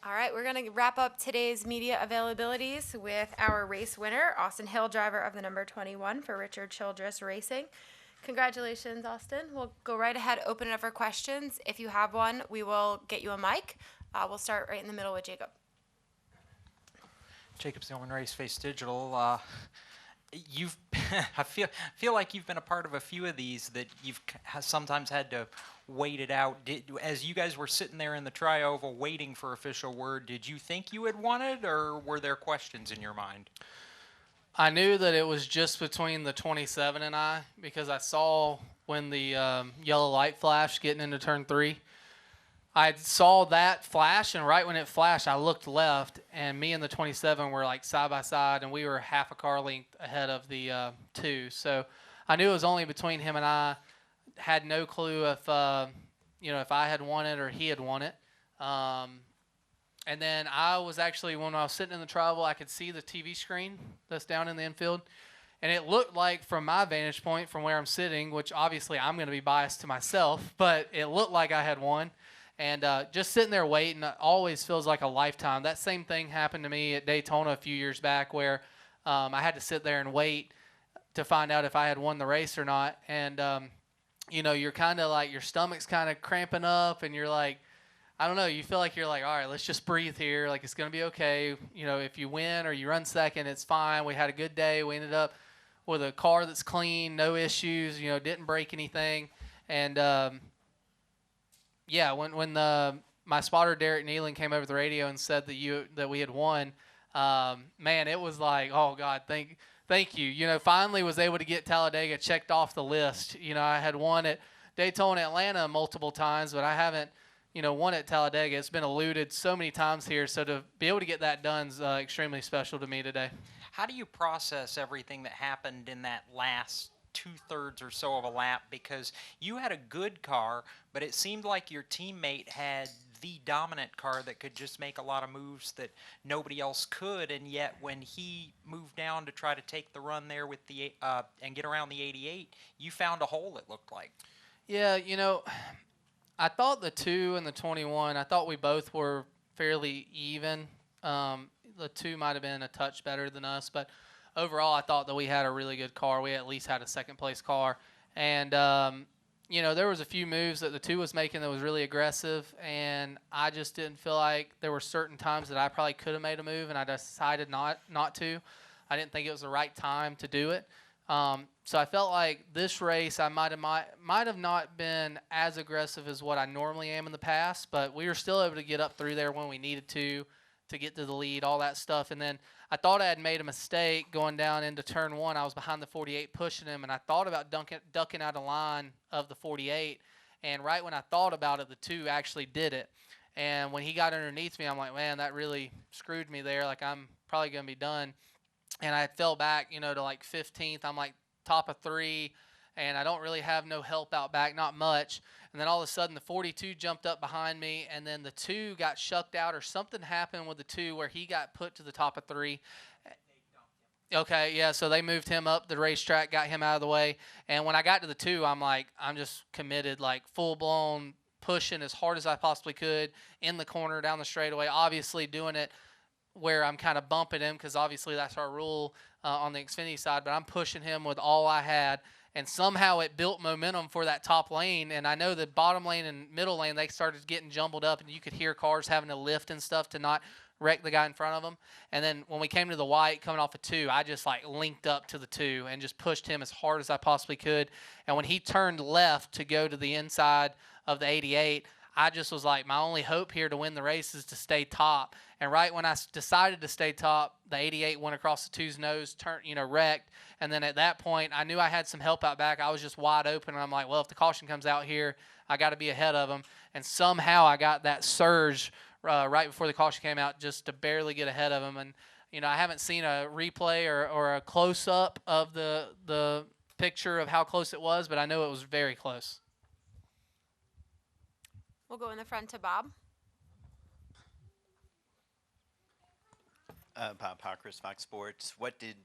All right, we're going to wrap up today's media availabilities with our race winner, Austin Hill, driver of the number 21 for Richard Childress Racing. Congratulations, Austin. We'll go right ahead, open it up for questions. If you have one, we will get you a mic. We'll start right in the middle with Jacob. Jacob Zillman, Race Face Digital. You've I feel like you've been a part of a few of these that you've sometimes had to wait it out. As you guys were sitting there in the tri-oval waiting for official word, did you think you had won it, or were there questions in your mind? I knew that it was just between the 27 and I, because I saw when the yellow light flashed getting into turn 3. I saw that flash, and right when it flashed, I looked left, and me and the 27 were like side by side, and we were half a car length ahead of the 2. So I knew it was only between him and I. Had no clue if if I had won it or he had won it. And then I was actually, when I was sitting in the travel, I could see the TV screen that's down in the infield, and it looked like, from my vantage point, from where I'm sitting, which obviously I'm going to be biased to myself, but it looked like I had won. And just sitting there waiting always feels like a lifetime. That same thing happened to me at Daytona a few years back, where I had to sit there and wait to find out if I had won the race or not. And, you're kind of like, your stomach's kind of cramping up, and you're like, I don't know, you feel like you're like, all right, let's just breathe here. Like, it's going to be okay. If you win or you run second, it's fine. We had a good day. We ended up with a car that's clean, no issues, didn't break anything. And, yeah, when my spotter Derek Nealon came over the radio and said that we had won, man, it was like, oh God, thank you. Finally was able to get Talladega checked off the list. I had won at Daytona, Atlanta multiple times, but I haven't, won at Talladega. It's been eluded so many times here, so to be able to get that done is extremely special to me today. How do you process everything that happened in that last 2/3 or so of a lap? Because you had a good car, but it seemed like your teammate had the dominant car that could just make a lot of moves that nobody else could, and yet when he moved down to try to take the run there with the and get around the 88, you found a hole, it looked like. Yeah, I thought the 2 and the 21, I thought we both were fairly even. The 2 might have been a touch better than us, but overall, I thought that we had a really good car. We at least had a second-place car. And, there was a few moves that the 2 was making that was really aggressive, and I just didn't feel like there were certain times that I probably could have made a move, and I decided not to. I didn't think it was the right time to do it. So I felt like this race I might have not been as aggressive as what I normally am in the past, but we were still able to get up through there when we needed to get to the lead, all that stuff. And then I thought I had made a mistake going down into turn 1. I was behind the 48 pushing him, and I thought about ducking out of line of the 48. And right when I thought about it, the 2 actually did it. And when he got underneath me, I'm like, man, that really screwed me there. Like, I'm probably going to be done. And I fell back, to like 15th. I'm like top of 3, and I don't really have no help out back, not much. And then all of a sudden the 42 jumped up behind me, and then the 2 got shucked out, or something happened with the 2 where he got put to the top of 3. Okay, yeah, so they moved him up the racetrack, got him out of the way. And when I got to the 2, I'm like, I'm just committed, like full-blown pushing as hard as I possibly could in the corner, down the straightaway, obviously doing it where I'm kind of bumping him, because obviously that's our rule on the Xfinity side, but I'm pushing him with all I had, and somehow it built momentum for that top lane. And I know the bottom lane and middle lane, they started getting jumbled up, and you could hear cars having to lift and stuff to not wreck the guy in front of them. And then when we came to the white coming off of 2, I just like linked up to the 2 and just pushed him as hard as I possibly could. And when he turned left to go to the inside of the 88, I just was like, my only hope here to win the race is to stay top. And right when I decided to stay top, the 88 went across the 2's nose, wrecked. And then at that point, I knew I had some help out back. I was just wide open, and I'm like, well, if the caution comes out here, I got to be ahead of him. And somehow I got that surge right before the caution came out just to barely get ahead of him. And, I haven't seen a replay or a close-up of the picture of how close it was, but I know it was very close. We'll go in the front to Bob. Bob Hawkers, Fox Sports. What did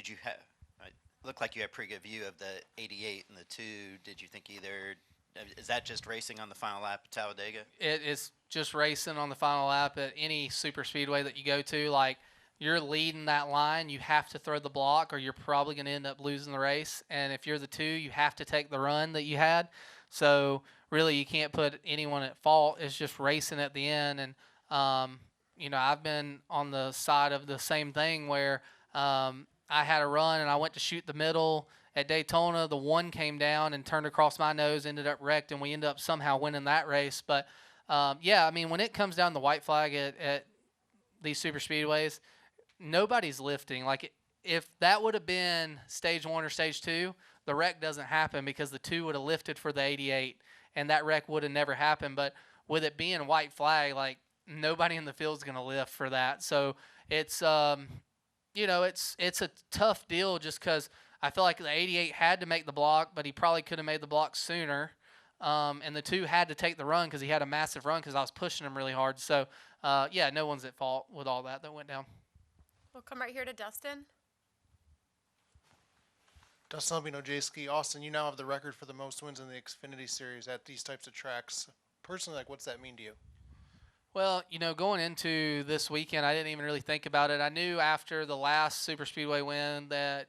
you have? It looked like you had a pretty good view of the 88 and the 2. Did you think either? Is that just racing on the final lap at Talladega? It is just racing on the final lap at any super speedway that you go to, like you're leading that line, you have to throw the block or you're probably going to end up losing the race. And if you're the 2, you have to take the run that you had. So really you can't put anyone at fault. It's just racing at the end. And, I've been on the side of the same thing where I had a run and I went to shoot the middle at Daytona. The 1 came down and turned across my nose, ended up wrecked, and we ended up somehow winning that race. But, when it comes down to white flag at these super speedways, nobody's lifting. Like, if that would have been stage 1 or stage 2, the wreck doesn't happen because the 2 would have lifted for the 88, and that wreck would have never happened. But with it being white flag, like, nobody in the field is going to lift for that. So it's, it's a tough deal just because I feel like the 88 had to make the block, but he probably could have made the block sooner. And the 2 had to take the run because he had a massive run because I was pushing him really hard. So, no one's at fault with all that went down. We'll come right here to Dustin. Dustin Albino, J-Ski. Austin, you now have the record for the most wins in the Xfinity Series at these types of tracks. Personally, like, what's that mean to you? Well, going into this weekend, I didn't even really think about it. I knew after the last Superspeedway win that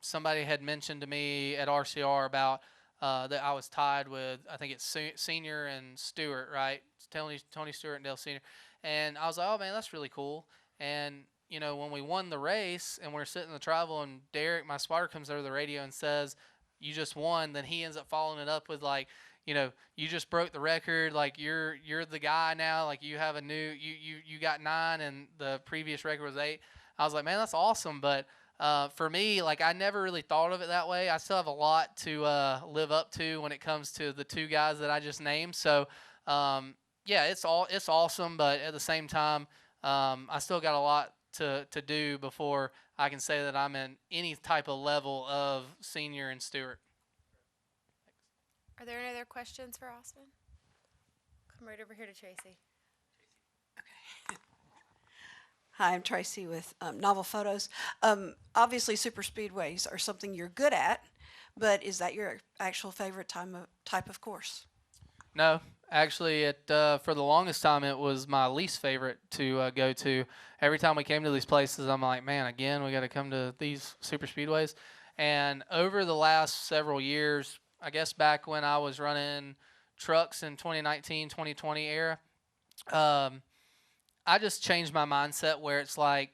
somebody had mentioned to me at RCR about that I was tied with, I think it's Senior and Stewart, right? It's Tony Stewart and Dale Senior. And I was like, oh, man, that's really cool. And, when we won the race and we're sitting in the travel and Derek, my spotter, comes over the radio and says, you just won, then he ends up following it up with, like, you just broke the record. Like, you're the guy now. Like, you have a new, you got 9 and the previous record was 8. I was like, man, that's awesome. But for me, like, I never really thought of it that way. I still have a lot to live up to when it comes to the 2 guys that I just named. So, it's awesome. But at the same time, I still got a lot to do before I can say that I'm in any type of level of Senior and Stewart. Are there any other questions for Austin? Come right over here to Tracy. Hi, I'm Tracy with Novel Photos. Obviously, super speedways are something you're good at, but is that your actual favorite type of course? No, actually, for the longest time, it was my least favorite to go to. Every time we came to these places, I'm like, man, again, we got to come to these super speedways. And over the last several years, I guess back when I was running trucks in 2019, 2020 era, I just changed my mindset where it's like,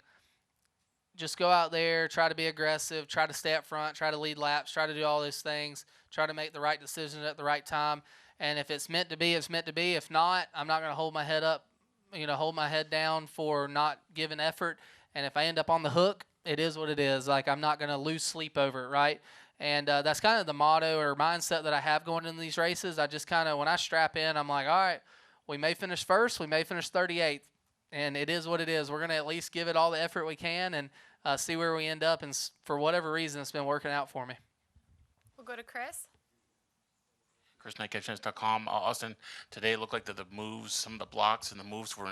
just go out there, try to be aggressive, try to stay up front, try to lead laps, try to do all these things, try to make the right decision at the right time. And if it's meant to be, it's meant to be. If not, I'm not going to hold my head up, hold my head down for not giving effort. And if I end up on the hook, it is what it is. Like, I'm not going to lose sleep over it, right? And that's kind of the motto or mindset that I have going into these races. I just kind of, when I strap in, I'm like, all right, we may finish first, we may finish 38th, and it is what it is. We're going to at least give it all the effort we can and see where we end up. And for whatever reason, it's been working out for me. We'll go to Chris. ChrisKnightCatchfence.com. Austin, today it looked like that the moves, some of the blocks and the moves were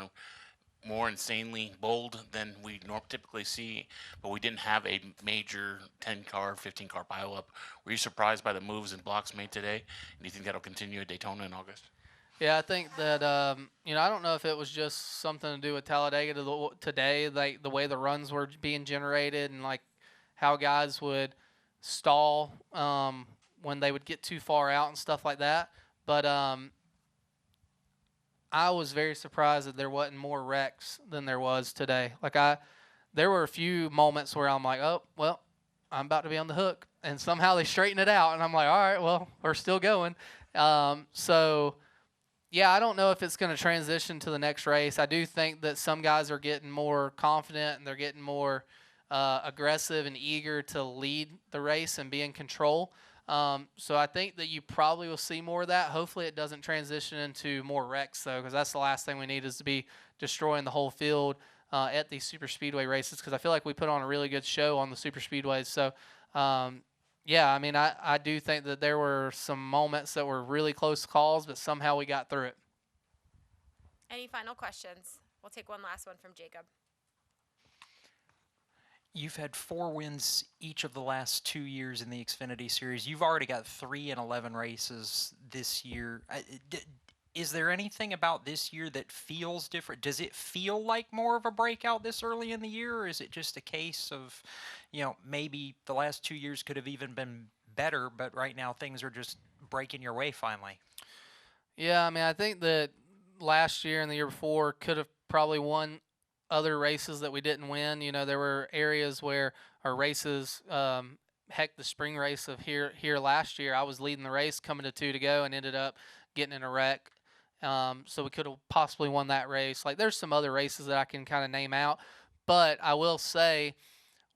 more insanely bold than we typically see, but we didn't have a major 10-car, 15-car pileup. Were you surprised by the moves and blocks made today? And do you think that'll continue at Daytona in August? Yeah, I think that, I don't know if it was just something to do with Talladega today, like the way the runs were being generated and like how guys would stall when they would get too far out and stuff like that. But I was very surprised that there wasn't more wrecks than there was today. Like, there were a few moments where I'm like, oh, well, I'm about to be on the hook. And somehow they straighten it out. And I'm like, all right, well, we're still going. So, yeah, I don't know if it's going to transition to the next race. I do think that some guys are getting more confident and they're getting more aggressive and eager to lead the race and be in control. So I think that you probably will see more of that. Hopefully it doesn't transition into more wrecks, though, because that's the last thing we need is to be destroying the whole field at these super speedway races, because I feel like we put on a really good show on the super speedways. So, yeah, I mean, I do think that there were some moments that were really close calls, but somehow we got through it. Any final questions? We'll take one last one from Jacob. You've had 4 wins each of the last 2 years in the Xfinity Series. You've already got 3 in 11 races this year. Is there anything about this year that feels different? Does it feel like more of a breakout this early in the year, or is it just a case of, maybe the last 2 years could have even been better, but right now things are just breaking your way finally? Yeah, I mean, I think that last year and the year before could have probably won other races that we didn't win. There were areas where our races, heck, the spring race of here last year, I was leading the race coming to 2 to go and ended up getting in a wreck. So we could have possibly won that race. Like, there's some other races that I can kind of name out, but I will say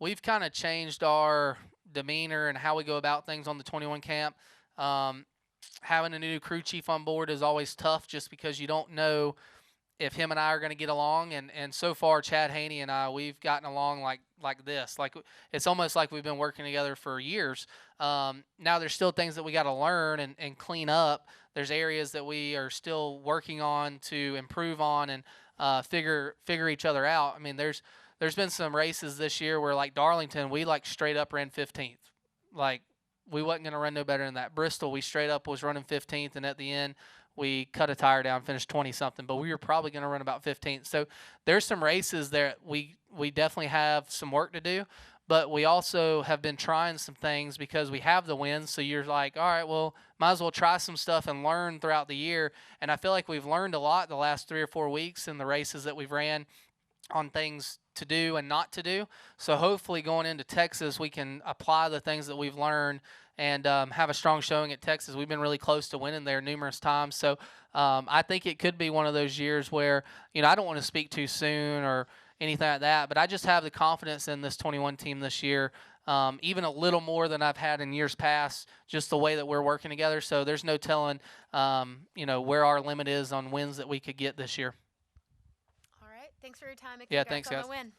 we've kind of changed our demeanor and how we go about things on the 21 camp. Having a new crew chief on board is always tough just because you don't know if him and I are going to get along. And so far, Chad Haney and I, we've gotten along like this. Like, it's almost like we've been working together for years. Now there's still things that we got to learn and clean up. There's areas that we are still working on to improve on and figure each other out. I mean, there's been some races this year where, like Darlington, we straight up ran 15th. Like, we wasn't going to run no better than that. Bristol, we straight up was running 15th, and at the end, we cut a tire down, finished 20-something, but we were probably going to run about 15th. So there's some races that we definitely have some work to do, but we also have been trying some things because we have the wins. So you're like, all right, well, might as well try some stuff and learn throughout the year. And I feel like we've learned a lot the last 3 or 4 weeks in the races that we've ran on things to do and not to do. So hopefully going into Texas, we can apply the things that we've learned and have a strong showing at Texas. We've been really close to winning there numerous times. So I think it could be one of those years where, I don't want to speak too soon or anything like that, but I just have the confidence in this 21 team this year, even a little more than I've had in years past, just the way that we're working together. So there's no telling, where our limit is on wins that we could get this year. All right. Thanks for your time. And Yeah, congrats thanks, on guys. the win.